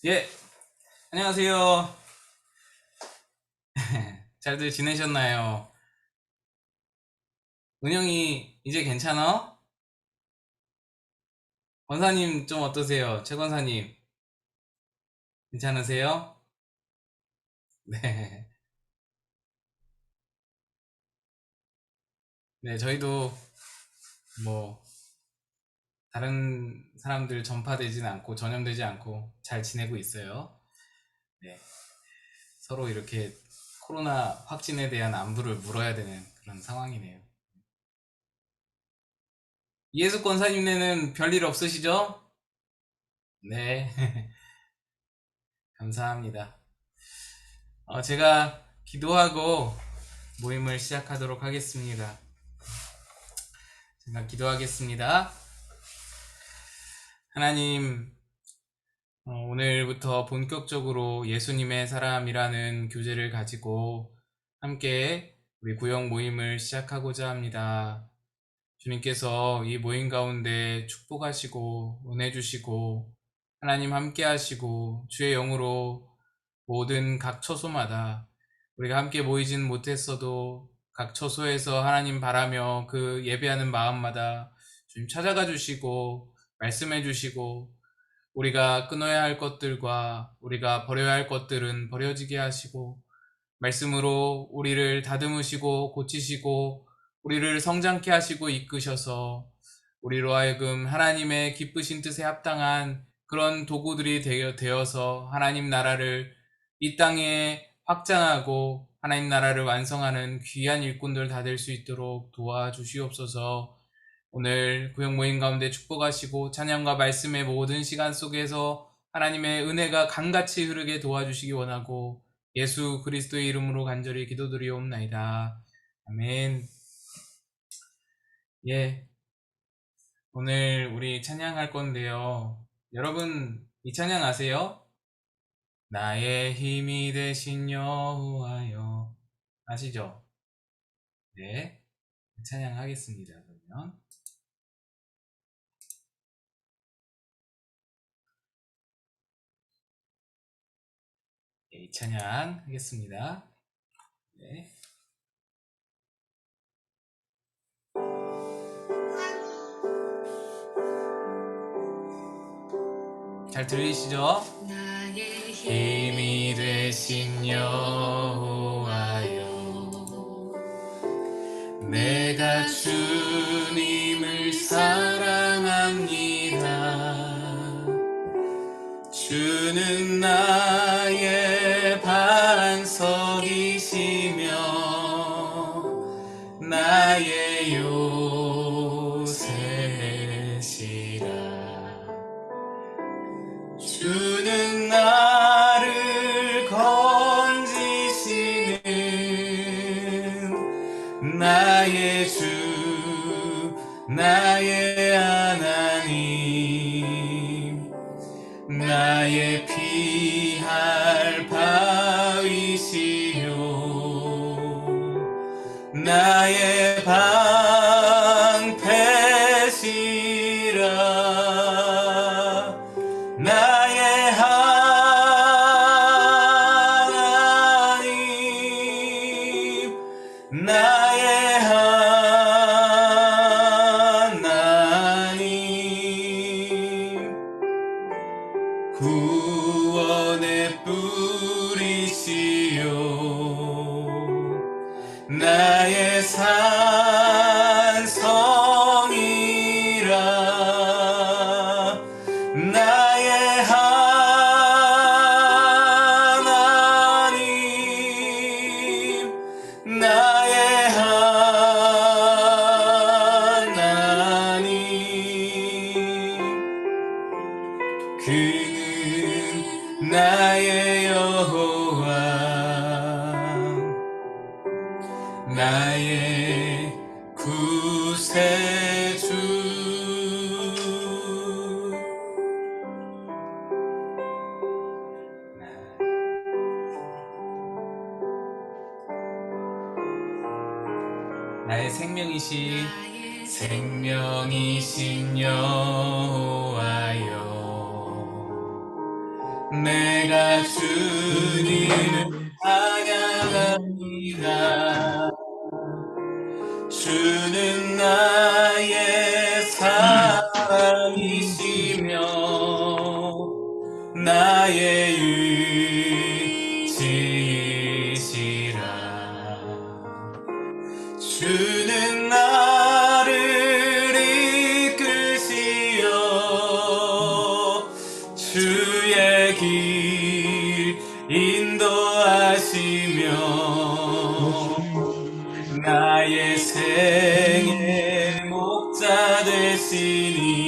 예, 안녕하세요. 잘들 지내셨나요? 은영이 이제 괜찮아? 권사님 좀 어떠세요? 최 권사님 괜찮으세요? 네, 네 저희도 뭐 다른 사람들 전파되진 않고 전염되지 않고 잘 지내고 있어요. 네, 서로 이렇게 코로나 확진에 대한 안부를 물어야 되는 그런 상황이네요. 이예수 권사님네는 별일 없으시죠? 네, 감사합니다. 제가 기도하고 모임을 시작하도록 하겠습니다. 제가 기도하겠습니다. 하나님, 오늘부터 본격적으로 예수님의 사람이라는 교제를 가지고 함께 우리 구역 모임을 시작하고자 합니다. 주님께서 이 모임 가운데 축복하시고 은혜 주시고 하나님 함께 하시고 주의 영으로 모든 각 처소마다 우리가 함께 모이진 못했어도 각 처소에서 하나님 바라며 그 예배하는 마음마다 주님 찾아가 주시고 말씀해 주시고 우리가 끊어야 할 것들과 우리가 버려야 할 것들은 버려지게 하시고 말씀으로 우리를 다듬으시고 고치시고 우리를 성장케 하시고 이끄셔서 우리로 하여금 하나님의 기쁘신 뜻에 합당한 그런 도구들이 되어서 하나님 나라를 이 땅에 확장하고 하나님 나라를 완성하는 귀한 일꾼들 다 될 수 있도록 도와주시옵소서. 오늘 구역 모임 가운데 축복하시고 찬양과 말씀의 모든 시간 속에서 하나님의 은혜가 강같이 흐르게 도와주시기 원하고 예수 그리스도의 이름으로 간절히 기도드리옵나이다. 아멘. 예, 오늘 우리 찬양할 건데요. 여러분 이 찬양 아세요? 나의 힘이 되신 여호와여. 아시죠? 네, 찬양하겠습니다. 그러면 이 찬양 하겠습니다. 네. 잘 들리시죠? 나의 힘이 되신 여호와여, 내가 주님을 사랑합니다. 주는 나의 반석이시며 나의 요새시라. 주는 나를 건지시는 나의 주, 나의 하나님, 나의 피할 바위시요 나의 방패시라. 나의 하나님, 나의 하나님, 구원의 뿌리시요 나의 산성이라. 나의 하나님, 나의 하나님, 그는 나의 여호와, 나의 구세주. 나의 생명이신 여호와여, 내가 주님을 찬양합니다. 주는 나의 사랑이시며 나의 유일이시라. 주는 나를 이끄시어 주의 길 인도하시며 나의 생의 목자 되시니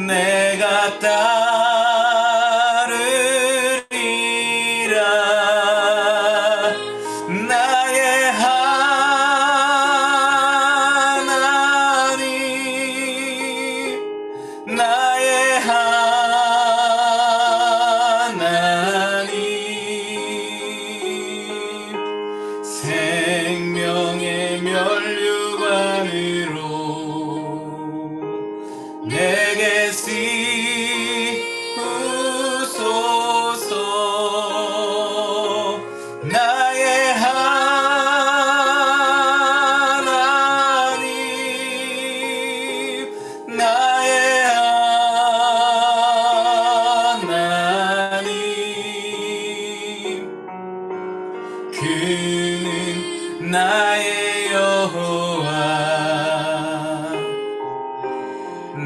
내가 따르리라. 나의 하나님, 나의 하나님, 생명의 면류관으로 내게 씌우소서. 나의 하나님, 나의 하나님, 그는 나의 여호와,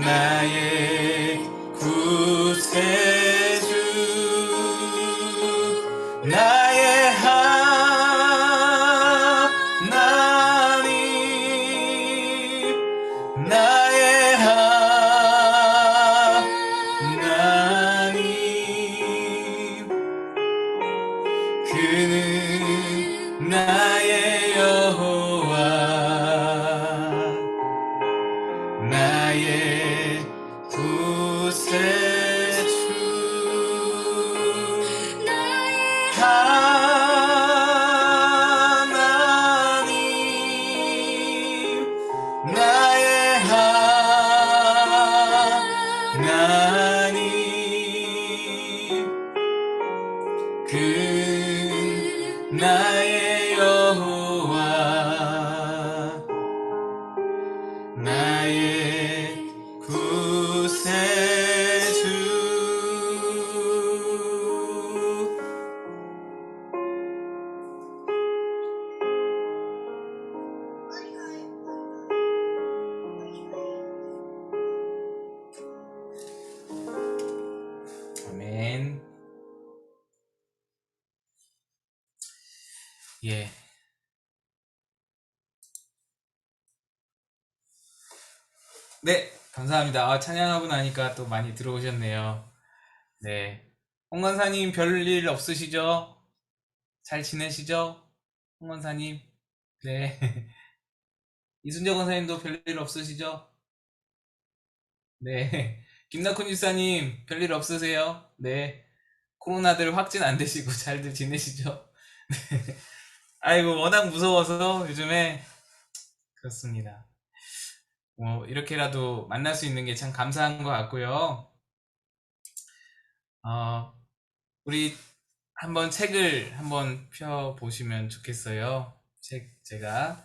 나의 구세주, 나의 하나님, 나의 하나님, 그는 나의 여호와, 나의 구세주, 하나님, 나의 하나님, 그는 나의 여호와, 나의 구세주. 아멘. 예. 네, 감사합니다. 찬양하고 나니까 또 많이 들어오셨네요. 네. 홍건사님 별일 없으시죠? 잘 지내시죠? 홍건사님. 네. 이순재 권사님도 별일 없으시죠? 네. 김낙훈 집사님 별일 없으세요? 네. 코로나들 확진 안 되시고 잘들 지내시죠? 네. 아이고, 워낙 무서워서 요즘에 그렇습니다. 뭐 이렇게라도 만날 수 있는 게 참 감사한 것 같고요. 우리 한번 책을 한번 펴보시면 좋겠어요. 제가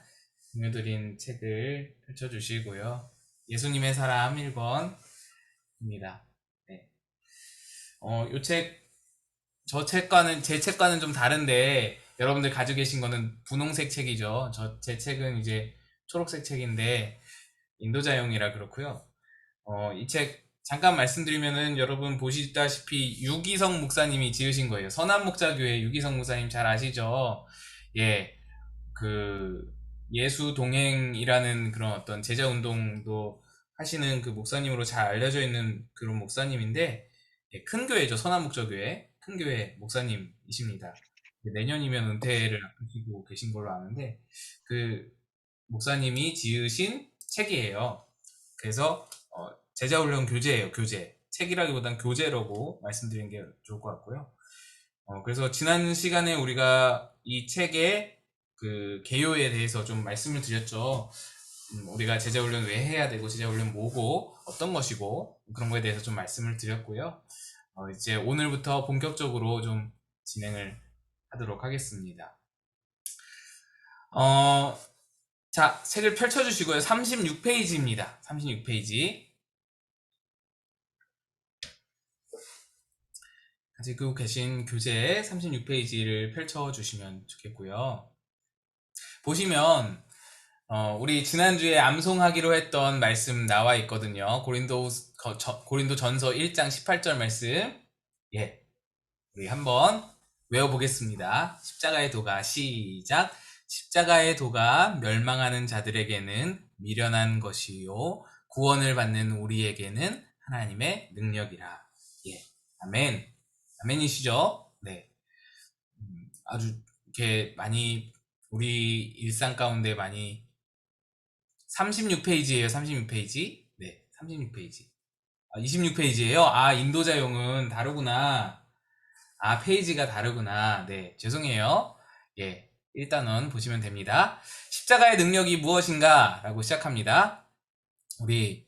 공유드린 책을 펼쳐주시고요. 예수님의 사람 1권입니다. 네. 요 책, 제 책과는 좀 다른데, 여러분들 가지고 계신 거는 분홍색 책이죠. 제 책은 이제 초록색 책인데, 인도자용이라 그렇고요. 이 책 잠깐 말씀드리면은 여러분 보시다시피 유기성 목사님이 지으신 거예요. 선한목자교회 유기성 목사님 잘 아시죠? 예, 그 예수 동행이라는 그런 어떤 제자 운동도 하시는 그 목사님으로 잘 알려져 있는 그런 목사님인데, 예, 큰 교회죠. 선한목자교회 큰 교회 목사님이십니다. 내년이면 은퇴를 앞두시고 계신 걸로 아는데, 그 목사님이 지으신 책이에요. 그래서 제자훈련 교재예요. 교재. 책이라기보단 교재라고 말씀드리는 게 좋을 것 같고요. 그래서 지난 시간에 우리가 이 책의 그 개요에 대해서 좀 말씀을 드렸죠. 우리가 제자훈련 왜 해야 되고, 제자훈련 뭐고, 어떤 것이고, 그런 거에 대해서 좀 말씀을 드렸고요. 이제 오늘부터 본격적으로 좀 진행을 하도록 하겠습니다. 자, 책을 펼쳐주시고요. 36페이지입니다. 36페이지. 가지고 계신 교재 36페이지를 펼쳐주시면 좋겠고요. 보시면 우리 지난주에 암송하기로 했던 말씀 나와 있거든요. 고린도 전서 1장 18절 말씀. 예, 우리 한번 외워보겠습니다. 십자가의 도가 시작. 십자가의 도가 멸망하는 자들에게는 미련한 것이요 구원을 받는 우리에게는 하나님의 능력이라. 예, 아멘. 아멘이시죠? 네. 아주 이렇게 많이 우리 일상 가운데 많이 36페이지예요. 36페이지. 네, 36페이지. 26페이지예요. 아, 인도자용은 다르구나. 아, 페이지가 다르구나. 네, 죄송해요. 예, 일단은 보시면 됩니다. 십자가의 능력이 무엇인가? 라고 시작합니다. 우리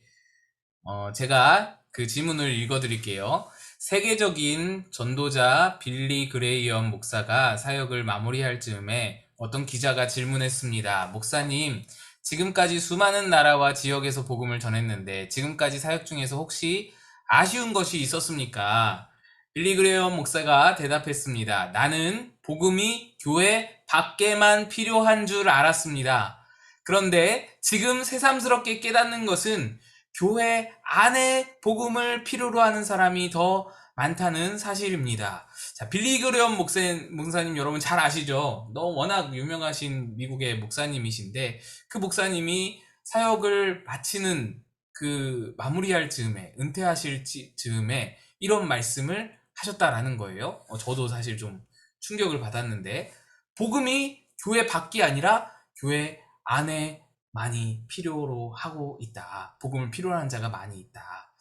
제가 그 지문을 읽어드릴게요. 세계적인 전도자 빌리 그레이엄 목사가 사역을 마무리할 즈음에 어떤 기자가 질문했습니다. 목사님, 지금까지 수많은 나라와 지역에서 복음을 전했는데 지금까지 사역 중에서 혹시 아쉬운 것이 있었습니까? 빌리 그레이엄 목사가 대답했습니다. 나는 복음이 교회 밖에만 필요한 줄 알았습니다. 그런데 지금 새삼스럽게 깨닫는 것은 교회 안에 복음을 필요로 하는 사람이 더 많다는 사실입니다. 자, 빌리 그레이엄 목사님 여러분 잘 아시죠? 워낙 유명하신 미국의 목사님이신데 그 목사님이 사역을 마치는 그 마무리할 즈음에 은퇴하실 즈음에 이런 말씀을 하셨다라는 거예요. 저도 사실 좀 충격을 받았는데 복음이 교회 밖이 아니라 교회 안에 많이 필요로 하고 있다. 복음을 필요로 하는 자가 많이 있다.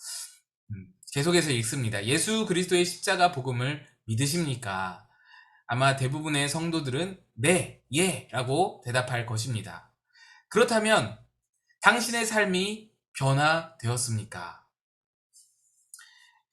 계속해서 읽습니다. 예수 그리스도의 십자가 복음을 믿으십니까? 아마 대부분의 성도들은 네, 예 라고 대답할 것입니다. 그렇다면 당신의 삶이 변화되었습니까?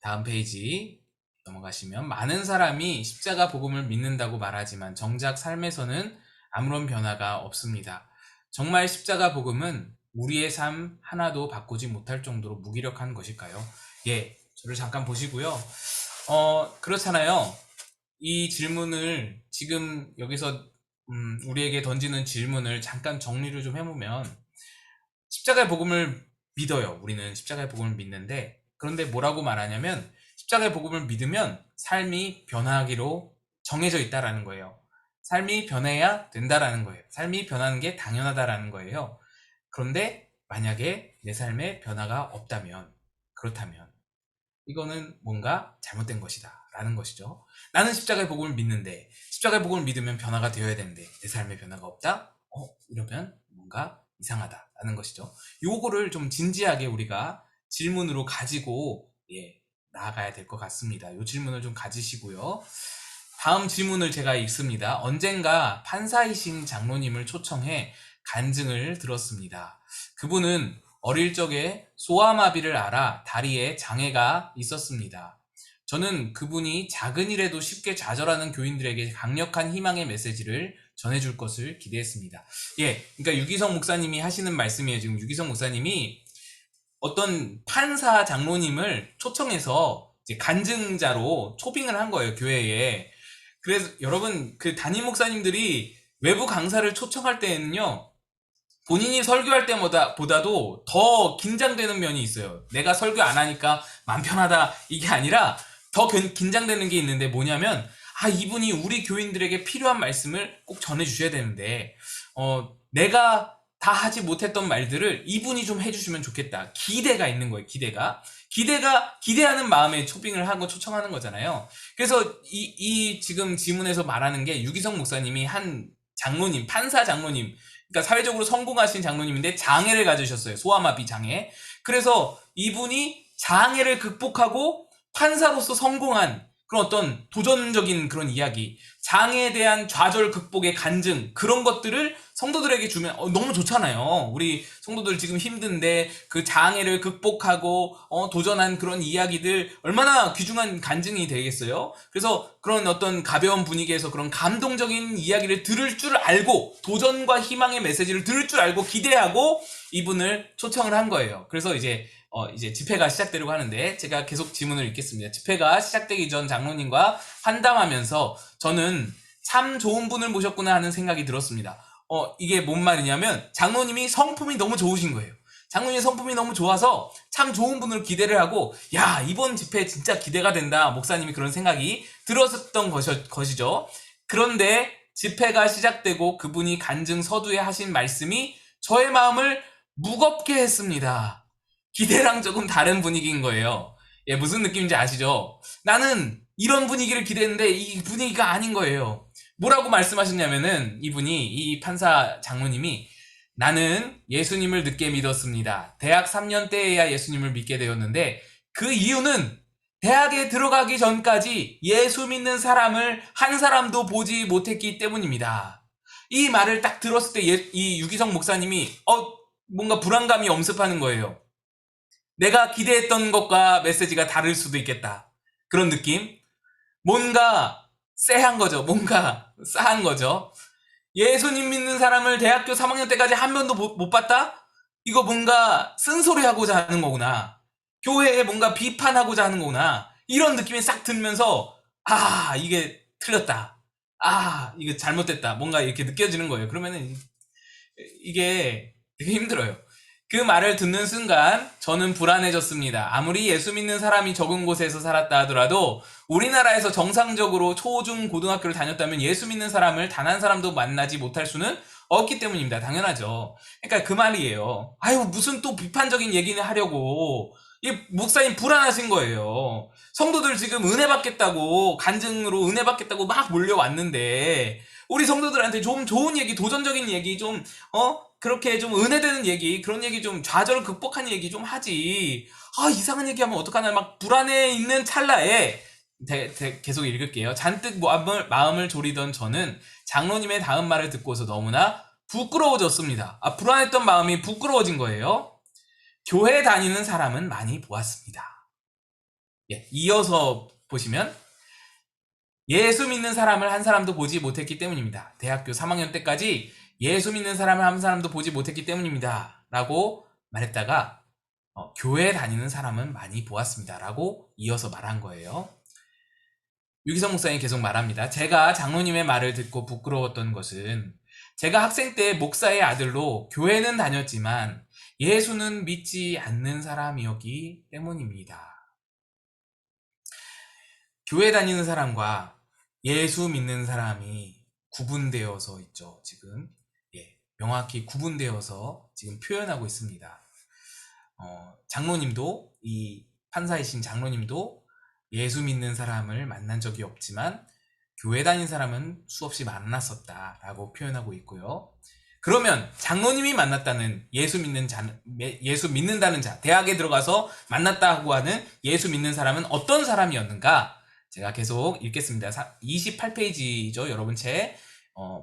다음 페이지 넘어가시면 많은 사람이 십자가 복음을 믿는다고 말하지만 정작 삶에서는 아무런 변화가 없습니다. 정말 십자가 복음은 우리의 삶 하나도 바꾸지 못할 정도로 무기력한 것일까요? 예, 저를 잠깐 보시고요. 그렇잖아요. 이 질문을 지금 여기서 우리에게 던지는 질문을 잠깐 정리를 좀 해보면 십자가의 복음을 믿어요. 우리는 십자가의 복음을 믿는데 그런데 뭐라고 말하냐면 십자가의 복음을 믿으면 삶이 변화하기로 정해져 있다라는 거예요. 삶이 변해야 된다라는 거예요. 삶이 변하는 게 당연하다라는 거예요. 그런데 만약에 내 삶에 변화가 없다면 그렇다면 이거는 뭔가 잘못된 것이다 라는 것이죠. 나는 십자가의 복음을 믿는데 십자가의 복음을 믿으면 변화가 되어야 되는데 내 삶에 변화가 없다? 이러면 뭔가 이상하다라는 것이죠. 요거를 좀 진지하게 우리가 질문으로 가지고 나아가야 될 것 같습니다. 이 질문을 좀 가지시고요. 다음 질문을 제가 읽습니다. 언젠가 판사이신 장로님을 초청해 간증을 들었습니다. 그분은 어릴 적에 소아마비를 앓아 다리에 장애가 있었습니다. 저는 그분이 작은 일에도 쉽게 좌절하는 교인들에게 강력한 희망의 메시지를 전해줄 것을 기대했습니다. 예, 그러니까 유기성 목사님이 하시는 말씀이에요. 지금 유기성 목사님이 어떤 판사 장로님을 초청해서 이제 간증자로 초빙을 한 거예요, 교회에. 그래서 여러분, 그 담임 목사님들이 외부 강사를 초청할 때는요, 본인이 설교할 때보다도 더 긴장되는 면이 있어요. 내가 설교 안 하니까 맘 편하다 이게 아니라 더 긴장되는 게 있는데 뭐냐면 이분이 우리 교인들에게 필요한 말씀을 꼭 전해주셔야 되는데 내가 다 하지 못했던 말들을 이분이 좀 해주시면 좋겠다. 기대가 있는 거예요. 기대하는 마음에 초빙을 하고 초청하는 거잖아요. 그래서 이 지금 지문에서 말하는 게 유기성 목사님이 한 장로님, 판사 장로님, 그러니까 사회적으로 성공하신 장로님인데 장애를 가지셨어요. 소아마비 장애. 그래서 이분이 장애를 극복하고 판사로서 성공한 그런 어떤 도전적인 그런 이야기, 장애에 대한 좌절 극복의 간증, 그런 것들을 성도들에게 주면 너무 좋잖아요. 우리 성도들 지금 힘든데 그 장애를 극복하고 도전한 그런 이야기들 얼마나 귀중한 간증이 되겠어요. 그래서 그런 어떤 가벼운 분위기에서 그런 감동적인 이야기를 들을 줄 알고, 도전과 희망의 메시지를 들을 줄 알고 기대하고 이분을 초청을 한 거예요. 그래서 이제 집회가 시작되려고 하는데, 제가 계속 지문을 읽겠습니다. 집회가 시작되기 전 장로님과 환담하면서 저는 참 좋은 분을 모셨구나 하는 생각이 들었습니다. 이게 뭔 말이냐면, 장로님이 성품이 너무 좋으신 거예요. 장로님의 성품이 너무 좋아서 참 좋은 분을 기대를 하고, 야, 이번 집회 진짜 기대가 된다. 목사님이 그런 생각이 들었었던 것이죠. 그런데 집회가 시작되고 그분이 간증 서두에 하신 말씀이 저의 마음을 무겁게 했습니다. 기대랑 조금 다른 분위기인 거예요. 예, 무슨 느낌인지 아시죠? 나는 이런 분위기를 기대했는데 이 분위기가 아닌 거예요. 뭐라고 말씀하셨냐면은, 이 판사 장로님이, 나는 예수님을 늦게 믿었습니다. 대학 3년 때에야 예수님을 믿게 되었는데, 그 이유는 대학에 들어가기 전까지 예수 믿는 사람을 한 사람도 보지 못했기 때문입니다. 이 말을 딱 들었을 때 이 유기성 목사님이 뭔가 불안감이 엄습하는 거예요. 내가 기대했던 것과 메시지가 다를 수도 있겠다. 그런 느낌? 뭔가 쎄한 거죠. 뭔가 싸한 거죠. 예수님 믿는 사람을 대학교 3학년 때까지 한 번도 못 봤다? 이거 뭔가 쓴소리 하고자 하는 거구나. 교회에 뭔가 비판하고자 하는 거구나. 이런 느낌이 싹 들면서, 이게 틀렸다. 이게 잘못됐다. 뭔가 이렇게 느껴지는 거예요. 그러면은 이게 되게 힘들어요. 그 말을 듣는 순간 저는 불안해졌습니다. 아무리 예수 믿는 사람이 적은 곳에서 살았다 하더라도 우리나라에서 정상적으로 초, 중, 고등학교를 다녔다면 예수 믿는 사람을 단 한 사람도 만나지 못할 수는 없기 때문입니다. 당연하죠. 그러니까 그 말이에요. 무슨 또 비판적인 얘기는 하려고. 이 목사님 불안하신 거예요. 성도들 지금 은혜 받겠다고, 간증으로 은혜 받겠다고 막 몰려왔는데, 우리 성도들한테 좀 좋은 얘기, 도전적인 얘기 좀, 그렇게 좀 은혜되는 얘기, 그런 얘기 좀, 좌절을 극복한 얘기 좀 하지. 이상한 얘기하면 어떡하나, 막 불안해 있는 찰나에, 계속 읽을게요. 잔뜩 마음을 졸이던 저는 장로님의 다음 말을 듣고서 너무나 부끄러워졌습니다. 불안했던 마음이 부끄러워진 거예요. 교회 다니는 사람은 많이 보았습니다. 예, 이어서 보시면, 예수 믿는 사람을 한 사람도 보지 못했기 때문입니다. 대학교 3학년 때까지 예수 믿는 사람을 한 사람도 보지 못했기 때문입니다. 라고 말했다가, 교회 다니는 사람은 많이 보았습니다. 라고 이어서 말한 거예요. 유기성 목사님 계속 말합니다. 제가 장로님의 말을 듣고 부끄러웠던 것은, 제가 학생 때 목사의 아들로 교회는 다녔지만 예수는 믿지 않는 사람이었기 때문입니다. 교회 다니는 사람과 예수 믿는 사람이 구분되어서 있죠. 지금 명확히 구분되어서 지금 표현하고 있습니다. 장로님도, 이 판사이신 장로님도 예수 믿는 사람을 만난 적이 없지만 교회 다닌 사람은 수없이 만났었다라고 표현하고 있고요. 그러면 장로님이 만났다는 예수 믿는다는 자, 대학에 들어가서 만났다고 하는 예수 믿는 사람은 어떤 사람이었는가? 제가 계속 읽겠습니다. 28페이지죠. 여러분 책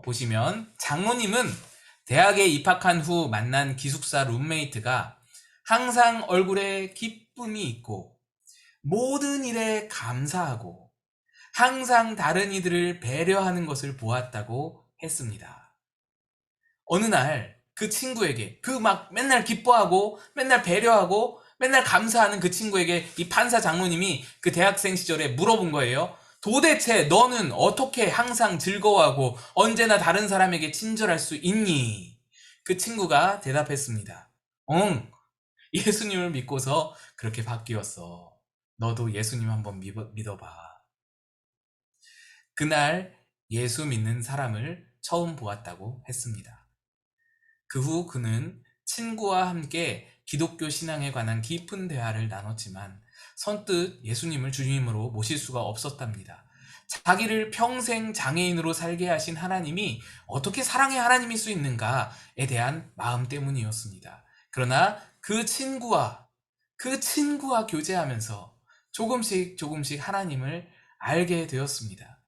보시면, 장로님은 대학에 입학한 후 만난 기숙사 룸메이트가 항상 얼굴에 기쁨이 있고 모든 일에 감사하고 항상 다른 이들을 배려하는 것을 보았다고 했습니다. 어느 날 그 친구에게, 그 막 맨날 기뻐하고 맨날 배려하고 맨날 감사하는 그 친구에게 이 판사 장로님이 그 대학생 시절에 물어본 거예요. 도대체 너는 어떻게 항상 즐거워하고 언제나 다른 사람에게 친절할 수 있니? 그 친구가 대답했습니다. 예수님을 믿고서 그렇게 바뀌었어. 너도 예수님 한번 믿어봐. 그날 예수 믿는 사람을 처음 보았다고 했습니다. 그 후 그는 친구와 함께 기독교 신앙에 관한 깊은 대화를 나눴지만 선뜻 예수님을 주님으로 모실 수가 없었답니다. 자기를 평생 장애인으로 살게 하신 하나님이 어떻게 사랑의 하나님일 수 있는가에 대한 마음 때문이었습니다. 그러나 그 친구와 교제하면서 조금씩 하나님을 알게 되었습니다.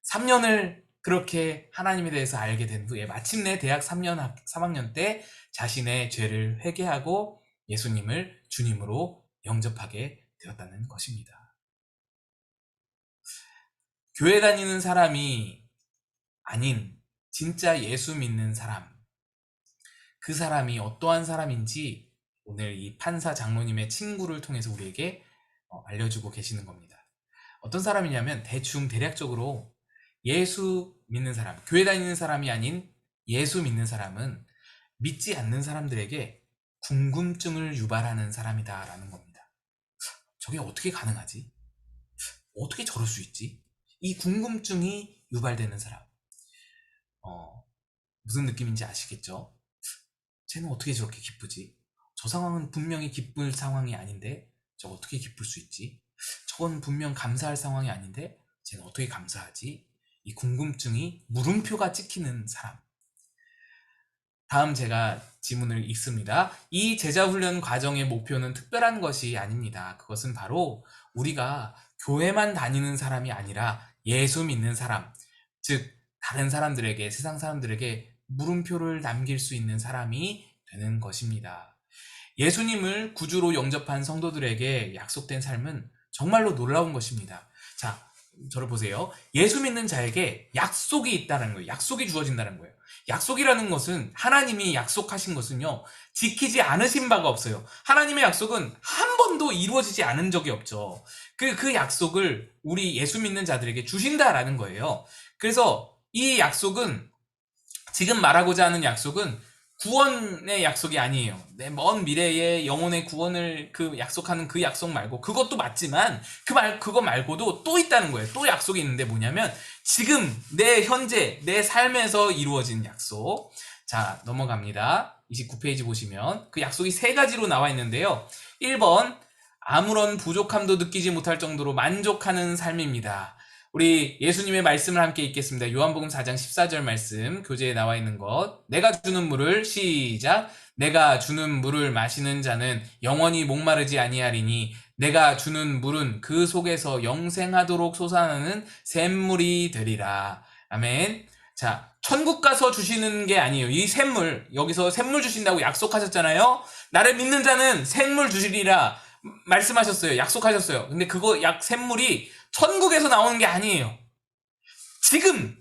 3년을 그렇게 하나님에 대해서 알게 된 후에 마침내 대학 3학년 때 자신의 죄를 회개하고 예수님을 주님으로 영접하게 되었다는 것입니다. 교회 다니는 사람이 아닌 진짜 예수 믿는 사람, 그 사람이 어떠한 사람인지 오늘 이 판사 장로님의 친구를 통해서 우리에게 알려주고 계시는 겁니다. 어떤 사람이냐면 대략적으로 예수 믿는 사람, 교회 다니는 사람이 아닌 예수 믿는 사람은 믿지 않는 사람들에게 궁금증을 유발하는 사람이다라는 겁니다. 저게 어떻게 가능하지? 어떻게 저럴 수 있지? 이 궁금증이 유발되는 사람. 무슨 느낌인지 아시겠죠? 쟤는 어떻게 저렇게 기쁘지? 저 상황은 분명히 기쁠 상황이 아닌데 저 어떻게 기쁠 수 있지? 저건 분명 감사할 상황이 아닌데 쟤는 어떻게 감사하지? 이 궁금증이 물음표가 찍히는 사람. 다음 제가 지문을 읽습니다. 이 제자훈련 과정의 목표는 특별한 것이 아닙니다. 그것은 바로 우리가 교회만 다니는 사람이 아니라 예수 믿는 사람, 즉 다른 사람들에게, 세상 사람들에게 물음표를 남길 수 있는 사람이 되는 것입니다. 예수님을 구주로 영접한 성도들에게 약속된 삶은 정말로 놀라운 것입니다. 자, 저를 보세요. 예수 믿는 자에게 약속이 있다는 거예요. 약속이 주어진다는 거예요. 약속이라는 것은, 하나님이 약속하신 것은요, 지키지 않으신 바가 없어요. 하나님의 약속은 한 번도 이루어지지 않은 적이 없죠. 그 약속을 우리 예수 믿는 자들에게 주신다라는 거예요. 그래서 이 약속은, 지금 말하고자 하는 약속은 구원의 약속이 아니에요. 내 먼 미래의 영혼의 구원을 약속하는 그 약속 말고, 그것도 맞지만 그거 말고도 또 있다는 거예요. 또 약속이 있는데 뭐냐면 지금 내 현재 내 삶에서 이루어진 약속. 자, 넘어갑니다. 29페이지 보시면 그 약속이 3가지로 나와 있는데요. 1번, 아무런 부족함도 느끼지 못할 정도로 만족하는 삶입니다. 우리 예수님의 말씀을 함께 읽겠습니다. 요한복음 4장 14절 말씀, 교재에 나와 있는 것. 내가 주는 물을, 시작. 내가 주는 물을 마시는 자는 영원히 목마르지 아니하리니 내가 주는 물은 그 속에서 영생하도록 솟아나는 샘물이 되리라. 아멘. 자, 천국 가서 주시는 게 아니에요. 이 샘물, 여기서 샘물 주신다고 약속하셨잖아요. 나를 믿는 자는 샘물 주시리라 말씀하셨어요. 약속하셨어요. 근데 그거 샘물이 천국에서 나오는 게 아니에요. 지금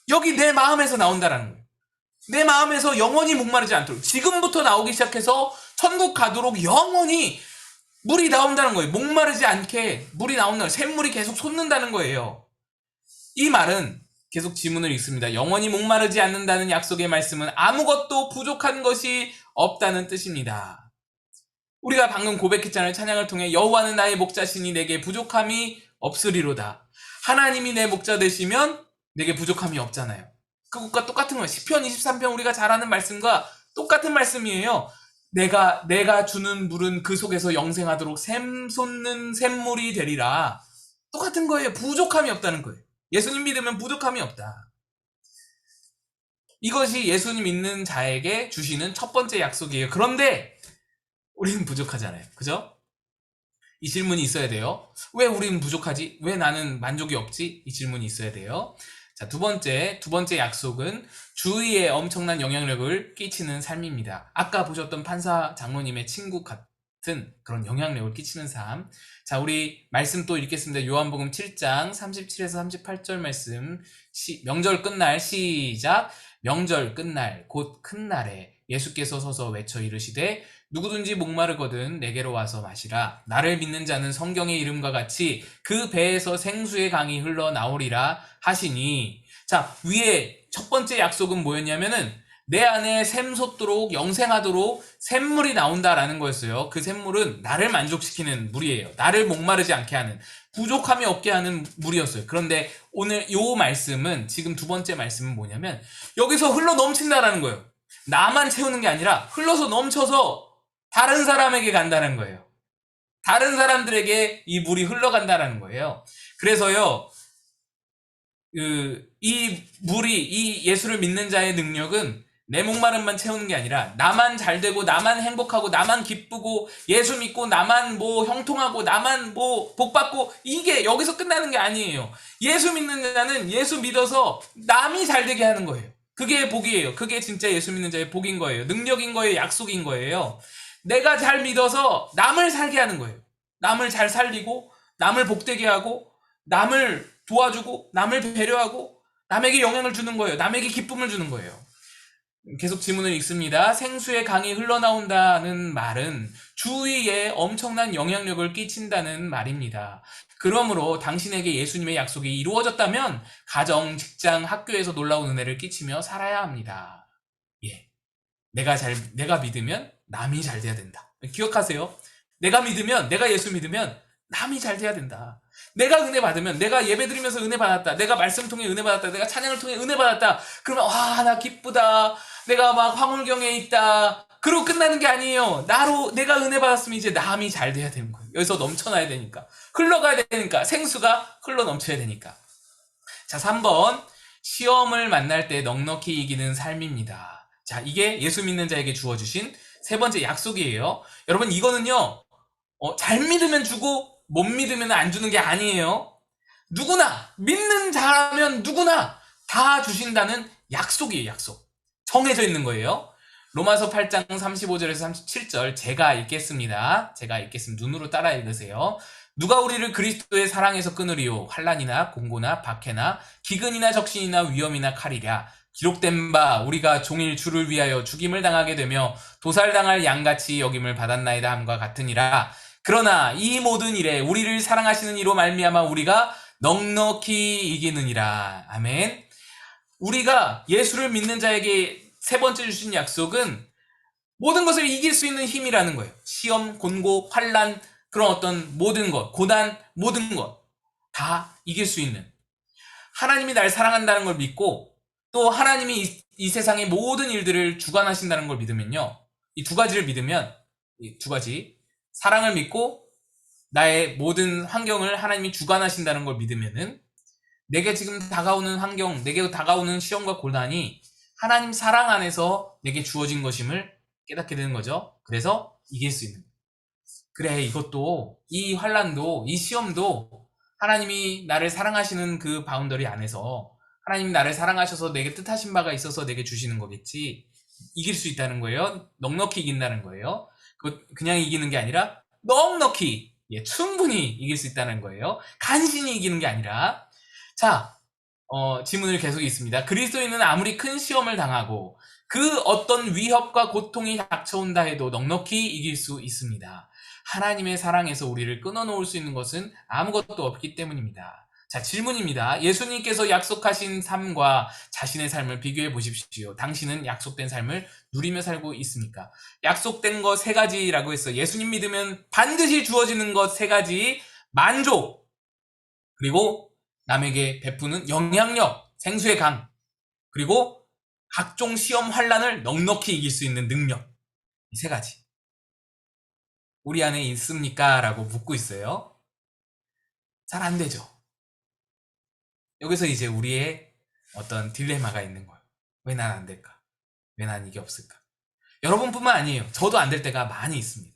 여기 내 마음에서 나온다라는 거예요. 내 마음에서 영원히 목마르지 않도록 지금부터 나오기 시작해서 천국 가도록 영원히 물이 나온다는 거예요. 목마르지 않게 물이 나온다는 거예요. 샘물이 계속 솟는다는 거예요. 이 말은, 계속 지문을 읽습니다. 영원히 목마르지 않는다는 약속의 말씀은 아무것도 부족한 것이 없다는 뜻입니다. 우리가 방금 고백했잖아요. 찬양을 통해 여호와는 나의 목자시니 내게 부족함이 없으리로다. 하나님이 내 목자 되시면 내게 부족함이 없잖아요. 그것과 똑같은 거예요. 시편 23편 우리가 잘 아는 말씀과 똑같은 말씀이에요. 내가 주는 물은 그 속에서 영생하도록 샘솟는 샘물이 되리라. 똑같은 거예요. 부족함이 없다는 거예요. 예수님 믿으면 부족함이 없다. 이것이 예수님 믿는 자에게 주시는 첫 번째 약속이에요. 그런데 우리는 부족하잖아요. 그죠? 이 질문이 있어야 돼요. 왜 우리는 부족하지? 왜 나는 만족이 없지? 이 질문이 있어야 돼요. 자, 두 번째 약속은 주위에 엄청난 영향력을 끼치는 삶입니다. 아까 보셨던 판사 장로님의 친구 같은 그런 영향력을 끼치는 삶. 자, 우리 말씀 또 읽겠습니다. 요한복음 7장 37에서 38절 말씀. 명절 끝날, 시작. 명절 끝날, 곧 큰 날에 예수께서 서서 외쳐 이르시되 누구든지 목마르거든 내게로 와서 마시라. 나를 믿는 자는 성경의 이름과 같이 그 배에서 생수의 강이 흘러나오리라 하시니. 자, 위에 첫 번째 약속은 뭐였냐면은 내 안에 샘솟도록 영생하도록 샘물이 나온다라는 거였어요. 그 샘물은 나를 만족시키는 물이에요. 나를 목마르지 않게 하는, 부족함이 없게 하는 물이었어요. 그런데 오늘 요 말씀은, 지금 두 번째 말씀은 뭐냐면 여기서 흘러 넘친다라는 거예요. 나만 채우는 게 아니라 흘러서 넘쳐서 다른 사람에게 간다는 거예요. 다른 사람들에게 이 물이 흘러간다는 거예요. 그래서요, 이 물이, 이 예수를 믿는 자의 능력은 내 목마름만 채우는 게 아니라 나만 잘 되고 나만 행복하고 나만 기쁘고 예수 믿고 나만 뭐 형통하고 나만 뭐 복받고 이게 여기서 끝나는 게 아니에요. 예수 믿는 자는 예수 믿어서 남이 잘 되게 하는 거예요. 그게 복이에요. 그게 진짜 예수 믿는 자의 복인 거예요. 능력인 거예요. 약속인 거예요. 내가 잘 믿어서 남을 살게 하는 거예요. 남을 잘 살리고 남을 복되게 하고 남을 도와주고 남을 배려하고 남에게 영향을 주는 거예요. 남에게 기쁨을 주는 거예요. 계속 지문을 읽습니다. 생수의 강이 흘러나온다는 말은 주위에 엄청난 영향력을 끼친다는 말입니다. 그러므로 당신에게 예수님의 약속이 이루어졌다면 가정, 직장, 학교에서 놀라운 은혜를 끼치며 살아야 합니다. 예. 내가 믿으면 남이 잘 돼야 된다. 기억하세요. 내가 예수 믿으면 남이 잘 돼야 된다. 내가 은혜 받으면, 내가 예배 드리면서 은혜 받았다. 내가 말씀 통해 은혜 받았다. 내가 찬양을 통해 은혜 받았다. 그러면 나 기쁘다. 내가 막 황홀경에 있다. 그러고 끝나는 게 아니에요. 내가 은혜 받았으면 이제 남이 잘 돼야 되는 거예요. 여기서 넘쳐나야 되니까. 흘러가야 되니까. 생수가 흘러 넘쳐야 되니까. 자, 3번. 시험을 만날 때 넉넉히 이기는 삶입니다. 자, 이게 예수 믿는 자에게 주어주신 세 번째 약속이에요. 여러분, 이거는요, 잘 믿으면 주고, 못 믿으면 안 주는 게 아니에요. 누구나, 믿는 자라면 누구나 다 주신다는 약속이에요, 약속. 정해져 있는 거예요. 로마서 8장 35절에서 37절 제가 읽겠습니다. 눈으로 따라 읽으세요. 누가 우리를 그리스도의 사랑에서 끊으리요? 환난이나 공고나 박해나 기근이나 적신이나 위험이나 칼이랴. 기록된 바 우리가 종일 주를 위하여 죽임을 당하게 되며 도살당할 양같이 여김을 받았나이다 함과 같으니라. 그러나 이 모든 일에 우리를 사랑하시는 이로 말미암아 우리가 넉넉히 이기느니라. 아멘. 우리가 예수를 믿는 자에게 세 번째 주신 약속은 모든 것을 이길 수 있는 힘이라는 거예요. 시험, 곤고, 환란, 그런 어떤 모든 것, 고난, 모든 것 다 이길 수 있는, 하나님이 날 사랑한다는 걸 믿고 또 하나님이 이 세상의 모든 일들을 주관하신다는 걸 믿으면요, 이 두 가지를 믿으면, 이 두 가지, 사랑을 믿고 나의 모든 환경을 하나님이 주관하신다는 걸 믿으면은 내게 지금 다가오는 환경, 내게 다가오는 시험과 고난이 하나님 사랑 안에서 내게 주어진 것임을 깨닫게 되는 거죠. 그래서 이길 수 있는 거예요. 그래, 이것도, 이 환란도, 이 시험도 하나님이 나를 사랑하시는 그 바운더리 안에서 하나님이 나를 사랑하셔서 내게 뜻하신 바가 있어서 내게 주시는 거겠지. 이길 수 있다는 거예요. 넉넉히 이긴다는 거예요. 그냥 이기는 게 아니라 넉넉히, 충분히 이길 수 있다는 거예요. 간신히 이기는 게 아니라. 자, 지문을 계속 읽습니다. 그리스도인은 아무리 큰 시험을 당하고 그 어떤 위협과 고통이 닥쳐온다 해도 넉넉히 이길 수 있습니다. 하나님의 사랑에서 우리를 끊어놓을 수 있는 것은 아무것도 없기 때문입니다. 자, 질문입니다. 예수님께서 약속하신 삶과 자신의 삶을 비교해 보십시오. 당신은 약속된 삶을 누리며 살고 있습니까? 약속된 것 세 가지라고 했어요. 예수님 믿으면 반드시 주어지는 것 세 가지. 만족, 그리고 남에게 베푸는 영향력, 생수의 강, 그리고 각종 시험 환란을 넉넉히 이길 수 있는 능력. 이 세 가지. 우리 안에 있습니까? 라고 묻고 있어요. 잘 안 되죠. 여기서 이제 우리의 어떤 딜레마가 있는 거예요. 왜 난 안 될까? 왜 난 이게 없을까? 여러분뿐만 아니에요. 저도 안 될 때가 많이 있습니다.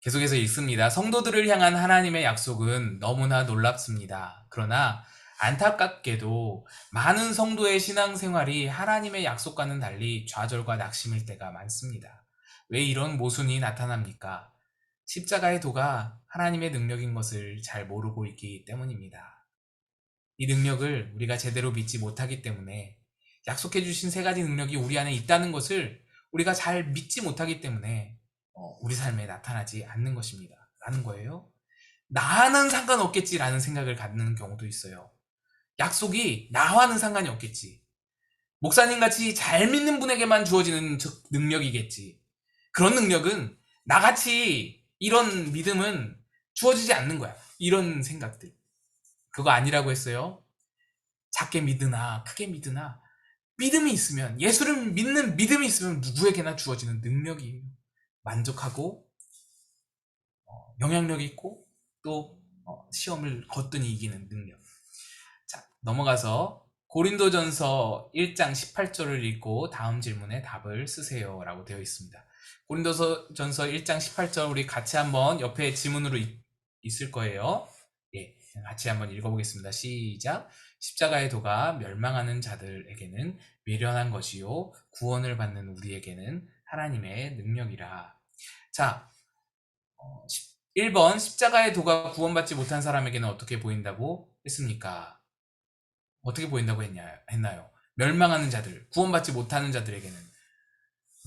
계속해서 읽습니다. 성도들을 향한 하나님의 약속은 너무나 놀랍습니다. 그러나 안타깝게도 많은 성도의 신앙생활이 하나님의 약속과는 달리 좌절과 낙심일 때가 많습니다. 왜 이런 모순이 나타납니까? 십자가의 도가 하나님의 능력인 것을 잘 모르고 있기 때문입니다. 이 능력을 우리가 제대로 믿지 못하기 때문에, 약속해 주신 세 가지 능력이 우리 안에 있다는 것을 우리가 잘 믿지 못하기 때문에 우리 삶에 나타나지 않는 것입니다. 라는 거예요. 나는 상관없겠지라는 생각을 갖는 경우도 있어요. 약속이 나와는 상관이 없겠지. 목사님 같이 잘 믿는 분에게만 주어지는 능력이겠지. 그런 능력은 나같이 이런 믿음은 주어지지 않는 거야. 이런 생각들. 그거 아니라고 했어요. 작게 믿으나 크게 믿으나 믿음이 있으면, 예수를 믿는 믿음이 있으면 누구에게나 주어지는 능력이에요. 만족하고 영향력 있고 또 시험을 거뜬히 이기는 능력. 자, 넘어가서 고린도전서 1장 18절을 읽고 다음 질문에 답을 쓰세요 라고 되어 있습니다. 고린도전서 1장 18절 우리 같이 한번 옆에 지문으로 있을 거예요. 예, 같이 한번 읽어보겠습니다. 시작. 십자가의 도가 멸망하는 자들에게는 미련한 것이요 구원을 받는 우리에게는 하나님의 능력이라. 자, 1번 십자가의 도가 구원받지 못한 사람에게는 어떻게 보인다고 했습니까? 어떻게 보인다고 했나요? 멸망하는 자들, 구원받지 못하는 자들에게는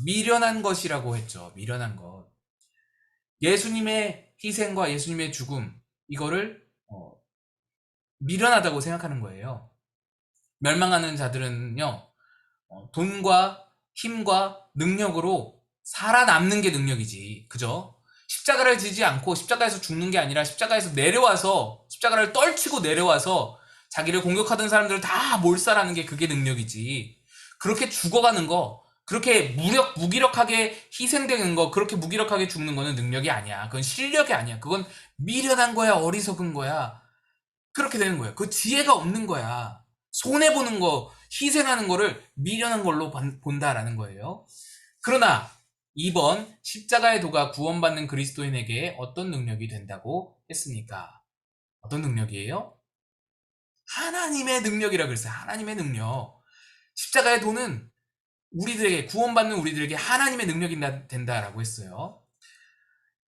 미련한 것이라고 했죠. 미련한 것. 예수님의 희생과 예수님의 죽음, 이거를 미련하다고 생각하는 거예요. 멸망하는 자들은요, 돈과 힘과 능력으로 살아남는 게 능력이지. 그죠? 십자가를 지지 않고 십자가에서 죽는 게 아니라 십자가에서 내려와서, 십자가를 떨치고 내려와서 자기를 공격하던 사람들을 다 몰살하는 게 그게 능력이지. 그렇게 죽어가는 거, 그렇게 무기력하게 희생되는 거, 그렇게 무기력하게 죽는 거는 능력이 아니야. 그건 실력이 아니야. 그건 미련한 거야. 어리석은 거야. 그렇게 되는 거예요. 그 지혜가 없는 거야. 손해보는 거, 희생하는 거를 미련한 걸로 본다라는 거예요. 그러나 2번 십자가의 도가 구원받는 그리스도인에게 어떤 능력이 된다고 했습니까? 어떤 능력이에요? 하나님의 능력이라고 그랬어요. 하나님의 능력. 십자가의 도는 우리들에게, 구원받는 우리들에게 하나님의 능력이 된다라고 했어요.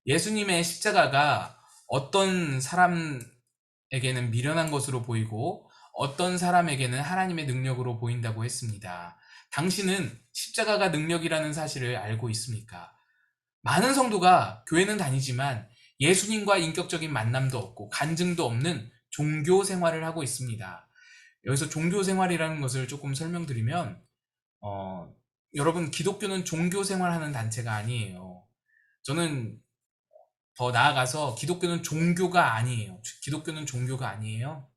예수님의 십자가가 어떤 사람에게는 미련한 것으로 보이고 어떤 사람에게는 하나님의 능력으로 보인다고 했습니다. 당신은 십자가가 능력이라는 사실을 알고 있습니까? 많은 성도가 교회는 다니지만 예수님과 인격적인 만남도 없고 간증도 없는 종교 생활을 하고 있습니다. 여기서 종교 생활이라는 것을 조금 설명드리면 여러분, 기독교는 종교 생활하는 단체가 아니에요. 저는 더 나아가서 기독교는 종교가 아니에요. 기독교는 종교가 아니에요.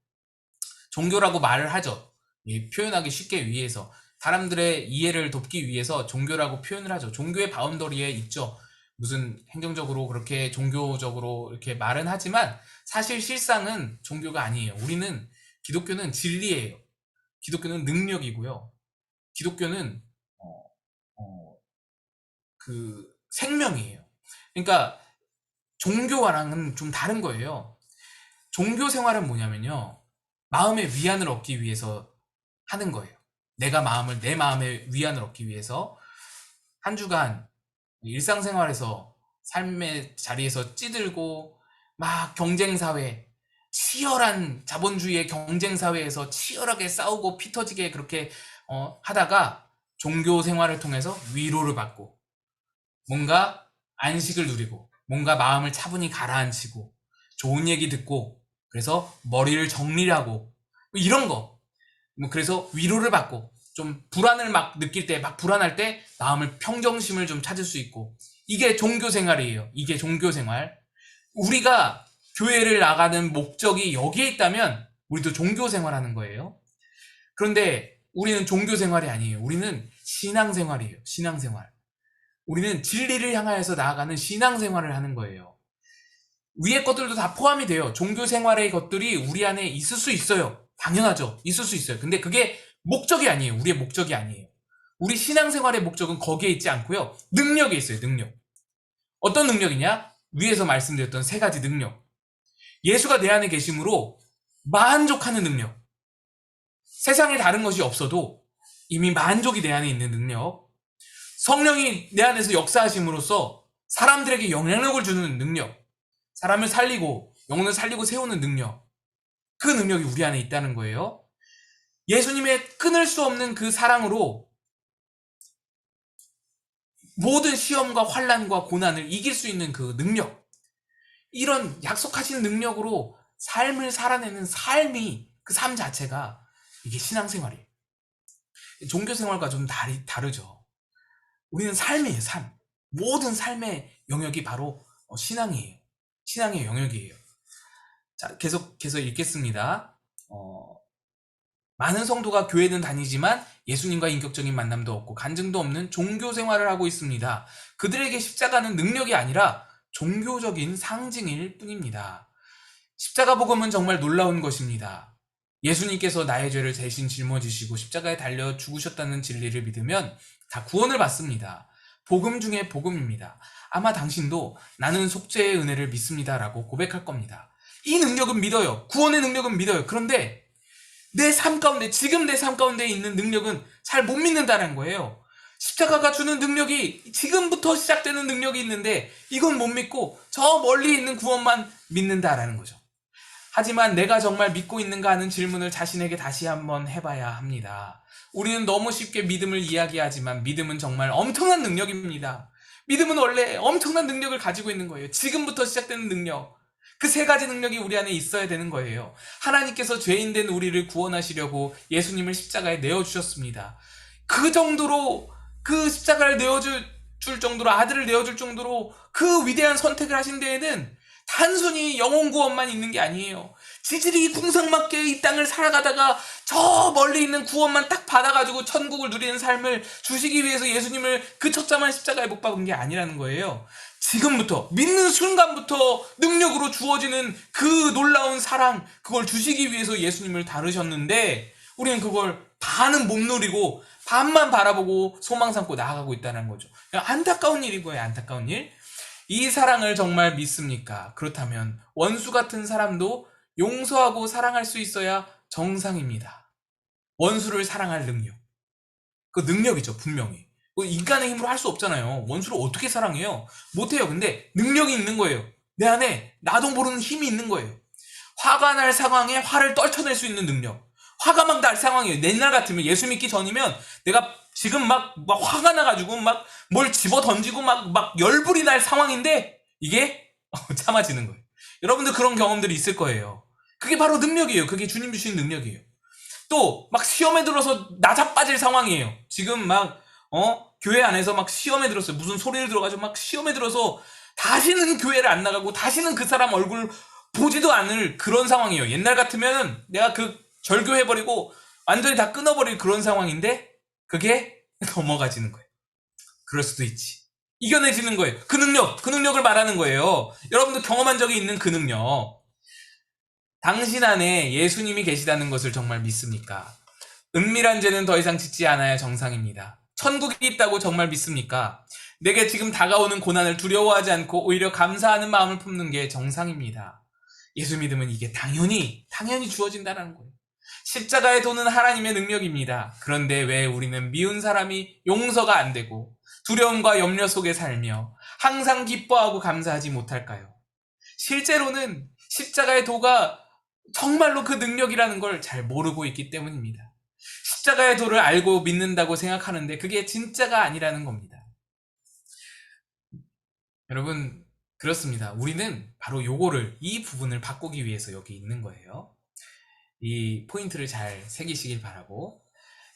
종교라고 말을 하죠. 예, 표현하기 쉽게 위해서. 사람들의 이해를 돕기 위해서 종교라고 표현을 하죠. 종교의 바운더리에 있죠. 무슨 행정적으로 그렇게 종교적으로 이렇게 말은 하지만 사실 실상은 종교가 아니에요. 기독교는 진리예요. 기독교는 능력이고요. 기독교는 그 생명이에요. 그러니까 종교와랑은 좀 다른 거예요. 종교 생활은 뭐냐면요, 마음의 위안을 얻기 위해서 하는 거예요. 내 마음의 위안을 얻기 위해서 한 주간 일상생활에서 삶의 자리에서 찌들고 막 경쟁사회, 치열한 자본주의의 경쟁사회에서 치열하게 싸우고 피 터지게 그렇게 하다가 종교 생활을 통해서 위로를 받고 뭔가 안식을 누리고 뭔가 마음을 차분히 가라앉히고 좋은 얘기 듣고 그래서 머리를 정리를 하고 이런 거, 그래서 위로를 받고 좀 불안을 막 느낄 때, 막 불안할 때 마음을 평정심을 좀 찾을 수 있고, 이게 종교 생활이에요. 이게 종교 생활. 우리가 교회를 나가는 목적이 여기에 있다면 우리도 종교 생활하는 거예요. 그런데 우리는 종교 생활이 아니에요. 우리는 신앙 생활이에요. 신앙 생활. 우리는 진리를 향하여서 나아가는 신앙 생활을 하는 거예요. 위의 것들도 다 포함이 돼요. 종교 생활의 것들이 우리 안에 있을 수 있어요. 당연하죠. 있을 수 있어요. 근데 그게 목적이 아니에요. 우리의 목적이 아니에요. 우리 신앙생활의 목적은 거기에 있지 않고요. 능력에 있어요. 능력. 어떤 능력이냐? 위에서 말씀드렸던 세 가지 능력. 예수가 내 안에 계심으로 만족하는 능력. 세상에 다른 것이 없어도 이미 만족이 내 안에 있는 능력. 성령이 내 안에서 역사하심으로써 사람들에게 영향력을 주는 능력. 사람을 살리고 영혼을 살리고 세우는 능력. 그 능력이 우리 안에 있다는 거예요. 예수님의 끊을 수 없는 그 사랑으로 모든 시험과 환난과 고난을 이길 수 있는 그 능력, 이런 약속하신 능력으로 삶을 살아내는 삶이, 그 삶 자체가 이게 신앙생활이에요. 종교생활과 좀 다르죠. 우리는 삶이에요. 삶. 모든 삶의 영역이 바로 신앙이에요. 신앙의 영역이에요. 자, 계속해서 읽겠습니다. 많은 성도가 교회는 다니지만 예수님과 인격적인 만남도 없고 간증도 없는 종교 생활을 하고 있습니다. 그들에게 십자가는 능력이 아니라 종교적인 상징일 뿐입니다. 십자가 복음은 정말 놀라운 것입니다. 예수님께서 나의 죄를 대신 짊어지시고 십자가에 달려 죽으셨다는 진리를 믿으면 다 구원을 받습니다. 복음 중에 복음입니다. 아마 당신도 나는 속죄의 은혜를 믿습니다 라고 고백할 겁니다. 이 능력은 믿어요. 구원의 능력은 믿어요. 그런데 내 삶 가운데, 지금 내 삶 가운데 있는 능력은 잘 못 믿는다는 거예요. 십자가가 주는 능력이, 지금부터 시작되는 능력이 있는데 이건 못 믿고 저 멀리 있는 구원만 믿는다라는 거죠. 하지만 내가 정말 믿고 있는가 하는 질문을 자신에게 다시 한번 해봐야 합니다. 우리는 너무 쉽게 믿음을 이야기하지만 믿음은 정말 엄청난 능력입니다. 믿음은 원래 엄청난 능력을 가지고 있는 거예요. 지금부터 시작되는 능력. 그 세 가지 능력이 우리 안에 있어야 되는 거예요. 하나님께서 죄인된 우리를 구원하시려고 예수님을 십자가에 내어주셨습니다. 그 정도로, 그 십자가를 내어줄 정도로, 아들을 내어줄 정도로 그 위대한 선택을 하신 데에는 단순히 영혼 구원만 있는 게 아니에요. 지질이 궁상맞게 이 땅을 살아가다가 저 멀리 있는 구원만 딱 받아가지고 천국을 누리는 삶을 주시기 위해서 예수님을 그 처참한 십자가에 못 박은 게 아니라는 거예요. 지금부터, 믿는 순간부터 능력으로 주어지는 그 놀라운 사랑, 그걸 주시기 위해서 예수님을 다루셨는데 우리는 그걸 반은 못 누리고 반만 바라보고 소망 삼고 나아가고 있다는 거죠. 안타까운 일인 거예요. 안타까운 일. 이 사랑을 정말 믿습니까? 그렇다면 원수 같은 사람도 용서하고 사랑할 수 있어야 정상입니다. 원수를 사랑할 능력. 그 능력이죠, 분명히. 인간의 힘으로 할 수 없잖아요. 원수를 어떻게 사랑해요? 못해요. 근데 능력이 있는 거예요. 내 안에 나도 모르는 힘이 있는 거예요. 화가 날 상황에 화를 떨쳐낼 수 있는 능력. 화가 막 날 상황이에요. 옛날 같으면, 예수 믿기 전이면 내가 지금 막 화가 나가지고 막 뭘 집어 던지고 막 열불이 날 상황인데 이게 참아지는 거예요. 여러분들 그런 경험들이 있을 거예요. 그게 바로 능력이에요. 그게 주님 주신 능력이에요. 또 막 시험에 들어서 나자빠질 상황이에요. 지금 막 교회 안에서 막 시험에 들었어요. 무슨 소리를 들어가지고 막 시험에 들어서 다시는 교회를 안 나가고 다시는 그 사람 얼굴 보지도 않을 그런 상황이에요. 옛날 같으면 내가 그 절교해버리고 완전히 다 끊어버릴 그런 상황인데 그게 넘어가지는 거예요. 그럴 수도 있지. 이겨내지는 거예요. 그 능력을 말하는 거예요. 여러분도 경험한 적이 있는 그 능력. 당신 안에 예수님이 계시다는 것을 정말 믿습니까? 은밀한 죄는 더 이상 짓지 않아야 정상입니다. 천국이 있다고 정말 믿습니까? 내게 지금 다가오는 고난을 두려워하지 않고 오히려 감사하는 마음을 품는 게 정상입니다. 예수 믿으면 이게 당연히 주어진다는 거예요. 십자가의 도는 하나님의 능력입니다. 그런데 왜 우리는 미운 사람이 용서가 안 되고 두려움과 염려 속에 살며 항상 기뻐하고 감사하지 못할까요? 실제로는 십자가의 도가 정말로 그 능력이라는 걸 잘 모르고 있기 때문입니다. 십자가의 도를 알고 믿는다고 생각하는데 그게 진짜가 아니라는 겁니다. 여러분, 그렇습니다. 우리는 바로 이 부분을 바꾸기 위해서 여기 있는 거예요. 이 포인트를 잘 새기시길 바라고.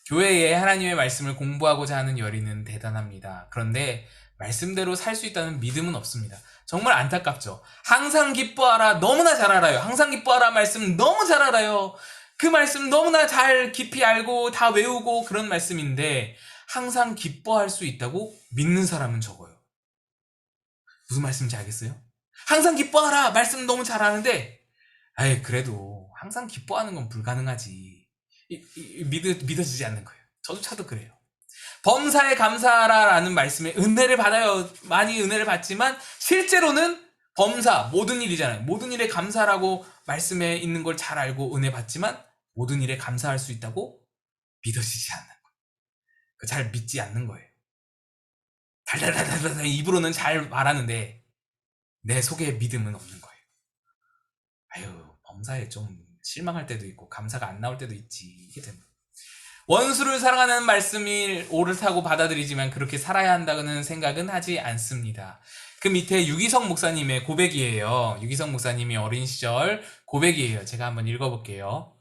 교회에 하나님의 말씀을 공부하고자 하는 열의는 대단합니다. 그런데 말씀대로 살 수 있다는 믿음은 없습니다. 정말 안타깝죠. 항상 기뻐하라, 너무나 잘 알아요. 항상 기뻐하라 말씀 너무 잘 알아요. 그 말씀 너무나 잘 깊이 알고 다 외우고 그런 말씀인데 항상 기뻐할 수 있다고 믿는 사람은 적어요. 무슨 말씀인지 알겠어요? 항상 기뻐하라 말씀 너무 잘 아는데 그래도 항상 기뻐하는 건 불가능하지. 믿어지지 않는 거예요. 저조차도 그래요. 범사에 감사하라라는 말씀에 은혜를 받아요. 많이 은혜를 받지만 실제로는 범사, 모든 일이잖아요. 모든 일에 감사라고 말씀에 있는 걸 잘 알고 은혜 받지만 모든 일에 감사할 수 있다고 믿어지지 않는 거예요. 잘 믿지 않는 거예요. 달달달달달 입으로는 잘 말하는데 내 속에 믿음은 없는 거예요. 범사에 좀 실망할 때도 있고 감사가 안 나올 때도 있지. 이게 됩니다. 원수를 사랑하는 말씀이 옳다고 받아들이지만 그렇게 살아야 한다는 생각은 하지 않습니다. 그 밑에 유기성 목사님의 고백이에요. 유기성 목사님이 어린 시절 고백이에요. 제가 한번 읽어볼게요.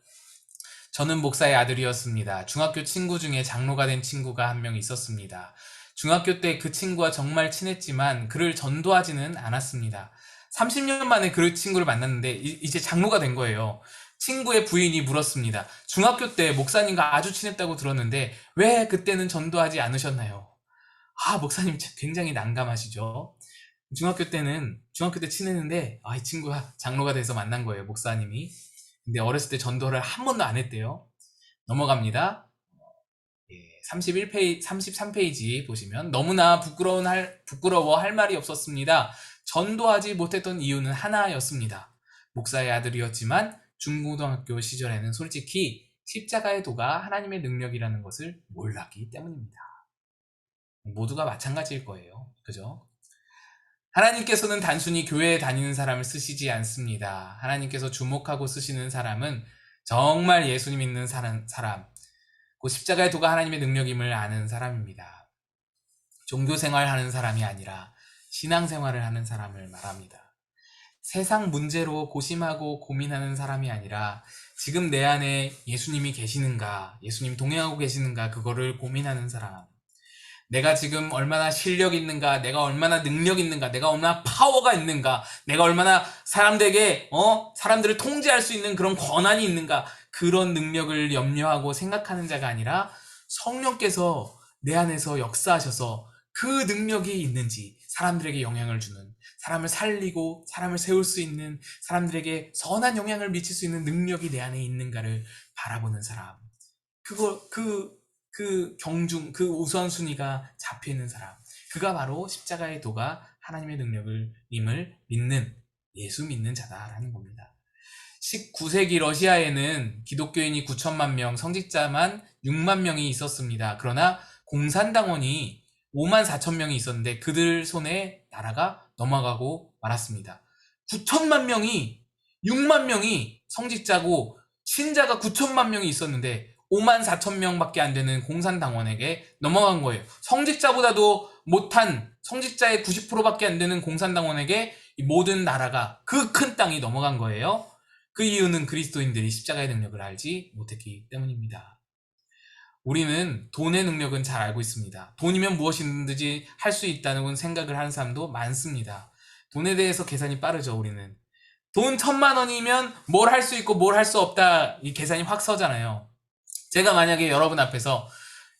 저는 목사의 아들이었습니다. 중학교 친구 중에 장로가 된 친구가 한 명 있었습니다. 중학교 때 그 친구와 정말 친했지만 그를 전도하지는 않았습니다. 30년 만에 그 친구를 만났는데 이제 장로가 된 거예요. 친구의 부인이 물었습니다. 중학교 때 목사님과 아주 친했다고 들었는데 왜 그때는 전도하지 않으셨나요? 목사님 굉장히 난감하시죠? 중학교 때 친했는데 이 친구가 장로가 돼서 만난 거예요, 목사님이. 근데 어렸을 때 전도를 한 번도 안 했대요. 넘어갑니다. 31페이지, 33페이지 보시면 너무나 부끄러워할 말이 없었습니다. 전도하지 못했던 이유는 하나였습니다. 목사의 아들이었지만 중고등학교 시절에는 솔직히 십자가의 도가 하나님의 능력이라는 것을 몰랐기 때문입니다. 모두가 마찬가지일 거예요. 그죠? 하나님께서는 단순히 교회에 다니는 사람을 쓰시지 않습니다. 하나님께서 주목하고 쓰시는 사람은 정말 예수님 믿는 사람, 그 십자가의 도가 하나님의 능력임을 아는 사람입니다. 종교생활하는 사람이 아니라 신앙생활을 하는 사람을 말합니다. 세상 문제로 고심하고 고민하는 사람이 아니라 지금 내 안에 예수님이 계시는가, 예수님 동행하고 계시는가, 그거를 고민하는 사람. 내가 지금 얼마나 실력 있는가, 내가 얼마나 능력 있는가, 내가 얼마나 파워가 있는가, 내가 얼마나 사람들을 통제할 수 있는 그런 권한이 있는가, 그런 능력을 염려하고 생각하는 자가 아니라 성령께서 내 안에서 역사하셔서 그 능력이 있는지, 사람들에게 영향을 주는, 사람을 살리고 사람을 세울 수 있는, 사람들에게 선한 영향을 미칠 수 있는 능력이 내 안에 있는가를 바라보는 사람. 그 경중, 그 우선순위가 잡혀있는 사람, 그가 바로 십자가의 도가 하나님의 능력임을 믿는, 예수 믿는 자다라는 겁니다. 19세기 러시아에는 기독교인이 9천만 명, 성직자만 6만 명이 있었습니다. 그러나 공산당원이 5만 4천 명이 있었는데 그들 손에 나라가 넘어가고 말았습니다. 9천만 명이, 6만 명이 성직자고 신자가 9천만 명이 있었는데 5만 4천 명밖에 안 되는 공산당원에게 넘어간 거예요. 성직자보다도 못한, 성직자의 90%밖에 안 되는 공산당원에게 이 모든 나라가, 그 큰 땅이 넘어간 거예요. 그 이유는 그리스도인들이 십자가의 능력을 알지 못했기 때문입니다. 우리는 돈의 능력은 잘 알고 있습니다. 돈이면 무엇이든지 할 수 있다는 생각을 하는 사람도 많습니다. 돈에 대해서 계산이 빠르죠, 우리는. 돈 1,000만 원이면 뭘 할 수 있고 뭘 할 수 없다, 이 계산이 확 서잖아요. 제가 만약에 여러분 앞에서,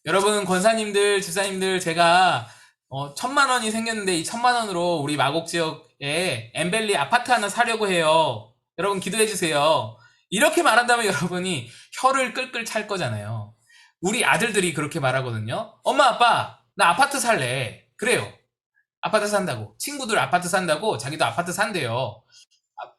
여러분 권사님들, 집사님들, 제가 1,000만 원이 생겼는데 이 1,000만 원으로 우리 마곡 지역에 엠벨리 아파트 하나 사려고 해요. 여러분 기도해 주세요. 이렇게 말한다면 여러분이 혀를 끌끌 찰 거잖아요. 우리 아들들이 그렇게 말하거든요. 엄마, 아빠, 나 아파트 살래. 그래요. 아파트 산다고. 친구들 아파트 산다고 자기도 아파트 산대요.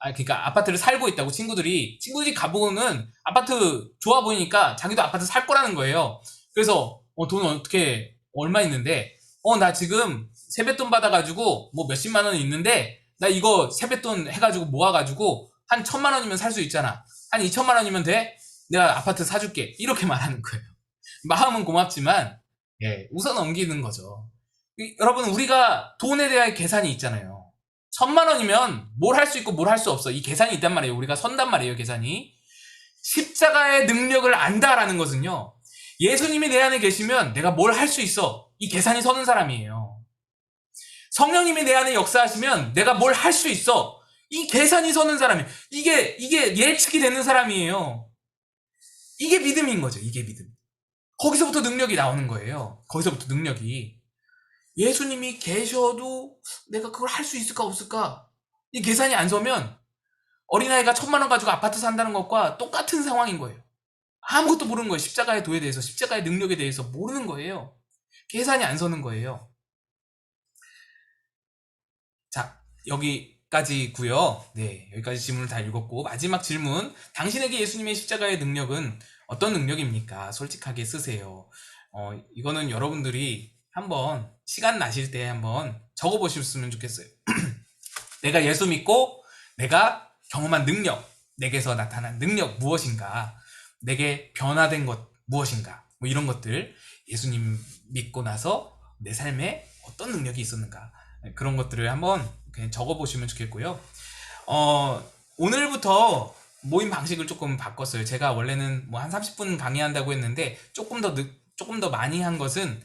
그러니까 아파트를 살고 있다고, 친구들이 가보고는 아파트 좋아 보이니까 자기도 아파트 살 거라는 거예요. 그래서 돈 어떻게 얼마 있는데, 나 지금 세뱃돈 받아가지고 뭐 몇십만 원 있는데 나 이거 세뱃돈 해가지고 모아가지고 한 1,000만 원이면 살 수 있잖아. 한 2,000만 원이면 돼. 내가 아파트 사줄게. 이렇게 말하는 거예요. 마음은 고맙지만 웃어 넘기는 거죠. 여러분, 우리가 돈에 대한 계산이 있잖아요. 1,000만 원이면 뭘 할 수 있고 뭘 할 수 없어. 이 계산이 있단 말이에요. 우리가 선단 말이에요, 계산이. 십자가의 능력을 안다라는 것은요, 예수님이 내 안에 계시면 내가 뭘 할 수 있어. 이 계산이 서는 사람이에요. 성령님이 내 안에 역사하시면 내가 뭘 할 수 있어. 이 계산이 서는 사람이에요. 이게 예측이 되는 사람이에요. 이게 믿음인 거죠. 이게 믿음. 거기서부터 능력이 나오는 거예요. 거기서부터 능력이. 예수님이 계셔도 내가 그걸 할 수 있을까 없을까? 이 계산이 안 서면 어린아이가 1,000만 원 가지고 아파트 산다는 것과 똑같은 상황인 거예요. 아무것도 모르는 거예요. 십자가의 도에 대해서, 십자가의 능력에 대해서 모르는 거예요. 계산이 안 서는 거예요. 자, 여기까지고요. 네, 여기까지 질문을 다 읽었고, 마지막 질문. 당신에게 예수님의 십자가의 능력은 어떤 능력입니까? 솔직하게 쓰세요. 이거는 여러분들이 한번 시간 나실 때 한번 적어보셨으면 좋겠어요. 내가 예수 믿고 내가 경험한 능력, 내게서 나타난 능력 무엇인가, 내게 변화된 것 무엇인가, 뭐 이런 것들, 예수님 믿고 나서 내 삶에 어떤 능력이 있었는가, 그런 것들을 한번 그냥 적어보시면 좋겠고요. 오늘부터 모임 방식을 조금 바꿨어요. 제가 원래는 뭐 한 30분 강의한다고 했는데 조금 더 많이 한 것은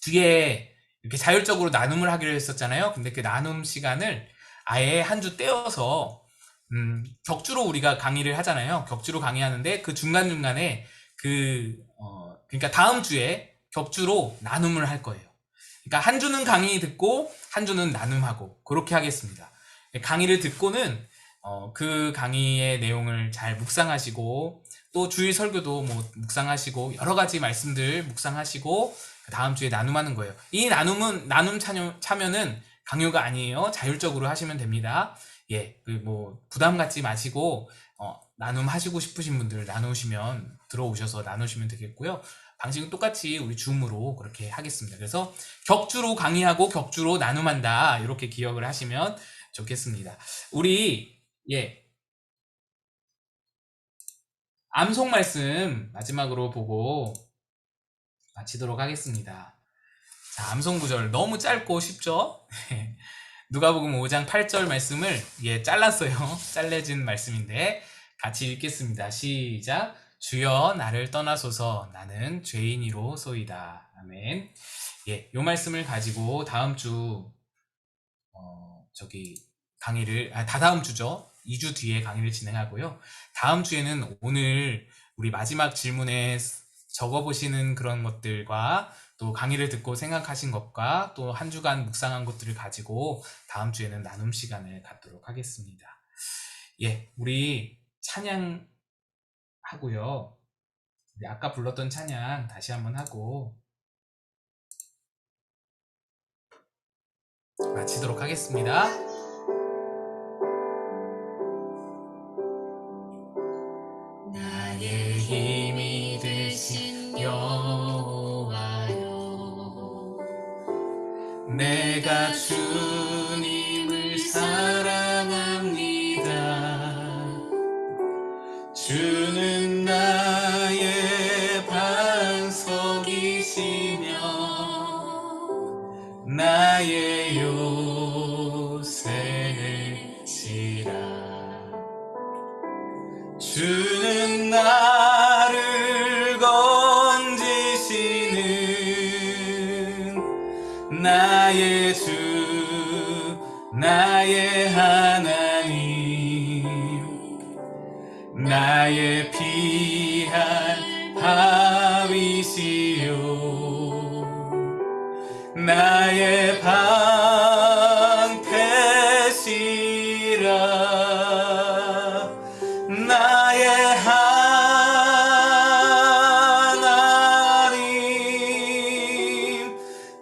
뒤에 이렇게 자율적으로 나눔을 하기로 했었잖아요. 근데 그 나눔 시간을 아예 한 주 떼어서 격주로 우리가 강의를 하잖아요. 격주로 강의하는데 그 중간중간에 그러니까 다음 주에 격주로 나눔을 할 거예요. 그러니까 한 주는 강의 듣고 한 주는 나눔하고 그렇게 하겠습니다. 강의를 듣고는 그 강의의 내용을 잘 묵상하시고 또 주일 설교도 뭐 묵상하시고 여러 가지 말씀들 묵상하시고 다음 주에 나눔하는 거예요. 이 나눔 참여는 강요가 아니에요. 자율적으로 하시면 됩니다. 예, 뭐 부담 갖지 마시고 나눔하시고 싶으신 분들 나누시면 들어오셔서 나누시면 되겠고요. 방식은 똑같이 우리 줌으로 그렇게 하겠습니다. 그래서 격주로 강의하고 격주로 나눔한다 이렇게 기억을 하시면 좋겠습니다. 우리 암송 말씀 마지막으로 보고 마치도록 하겠습니다. 자, 암송 구절 너무 짧고 쉽죠? 누가복음 5장 8절 말씀을 잘랐어요. 잘라진 말씀인데 같이 읽겠습니다. 시작. 주여 나를 떠나소서 나는 죄인이로소이다. 아멘. 요 말씀을 가지고 다음 주 강의를 다다음 주죠. 2주 뒤에 강의를 진행하고요. 다음 주에는 오늘 우리 마지막 질문에 적어보시는 그런 것들과 또 강의를 듣고 생각하신 것과 또 한 주간 묵상한 것들을 가지고 다음 주에는 나눔 시간을 갖도록 하겠습니다. 우리 찬양 하고요. 아까 불렀던 찬양 다시 한번 하고 마치도록 하겠습니다. 나의 힘이 되신 여호와여, 내가 주님을 사랑합니다. 주는 나의 반석이시며 나의 요새시라. 주는 나를 건지시는 나의 주, 나의 하나님, 나의 피할 바위시요 나의 방패시라. 나의 하나님,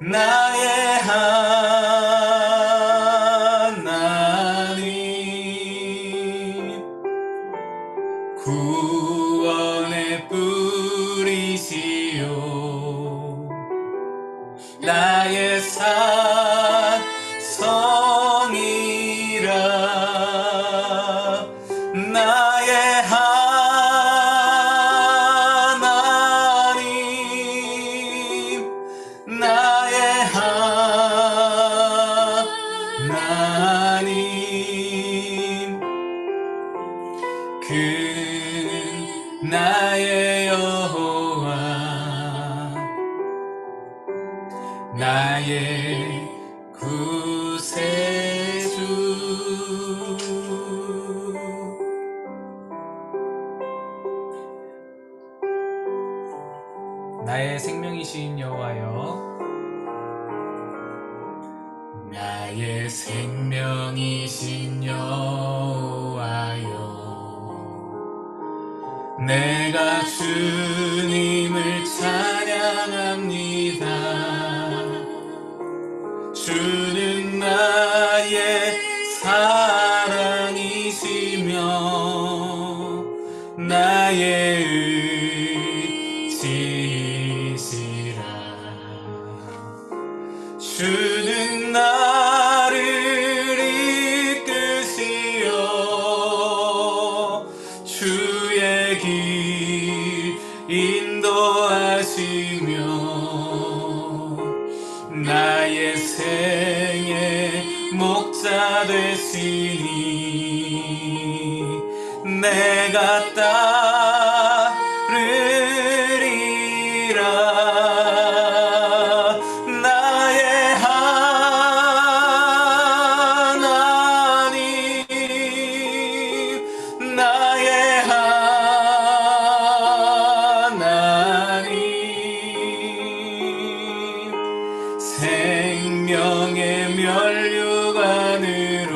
나의 하나님, 구원의 뿌리시요 나의 산성이라. 나의 하나님, 나의 하나님, 그는 나의 여호와, 나의 구세주. 나의 생명이신 여호와여, 나의 생명이신 여호와여, 내가 주님을 찬양합니다. 주는 나의 사랑이시며 나의 의지시라. 주는 나를 이끄시어 주의 길 인도하시며 나의 생의 목자 되시니 내가 따르리라. 나의 하나님, 나의 하나님, 생명의 면류관으로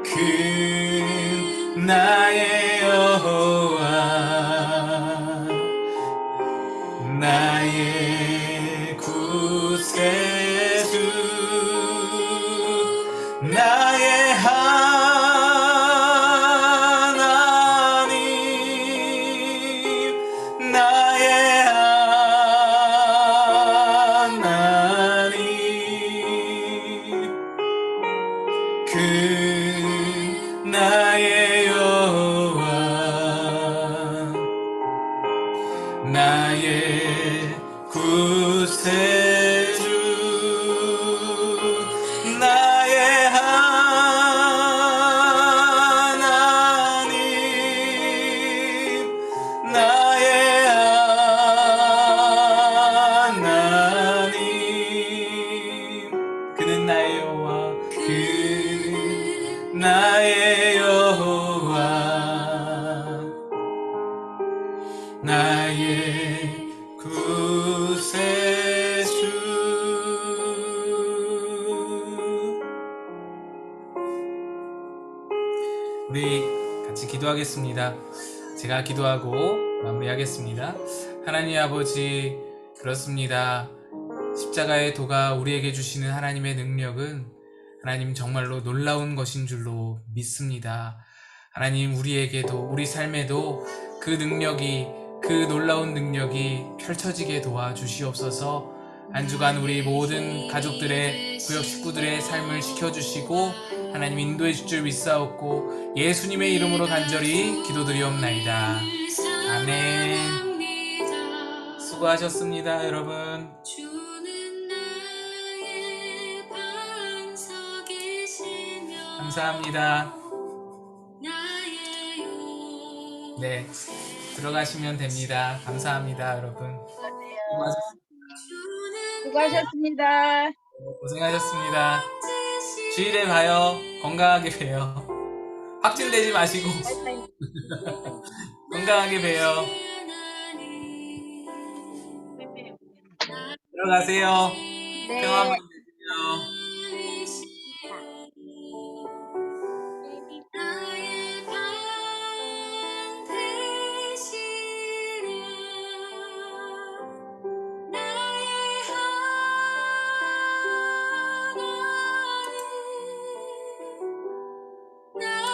그 나의 여호와 나의 구세주 나의 하나님 나의 하나님 그 나의 여호와 나의 구세주 나의 하나님 나의 하나님 그는 나의 여호와 그는 나의 여호와 나의 구세주. 우리 같이 기도하겠습니다. 제가 기도하고 마무리하겠습니다. 하나님 아버지, 그렇습니다. 십자가의 도가 우리에게 주시는 하나님의 능력은 하나님 정말로 놀라운 것인 줄로 믿습니다. 하나님, 우리에게도 우리 삶에도 그 능력이, 그 놀라운 능력이 펼쳐지게 도와주시옵소서. 한 주간 우리 모든 가족들의, 구역 식구들의 삶을 지켜주시고 하나님 인도해 줄 줄 믿사옵고 예수님의 이름으로 간절히 기도드리옵나이다. 아멘. 수고하셨습니다, 여러분. 감사합니다. 네, 들어가시면 됩니다. 감사합니다, 여러분. 수고하셨습니다. 고생하셨습니다. 주일에 봐요. 건강하게 봬요. 확진되지 마시고 건강하게 봬요. 들어가세요. 네. 평화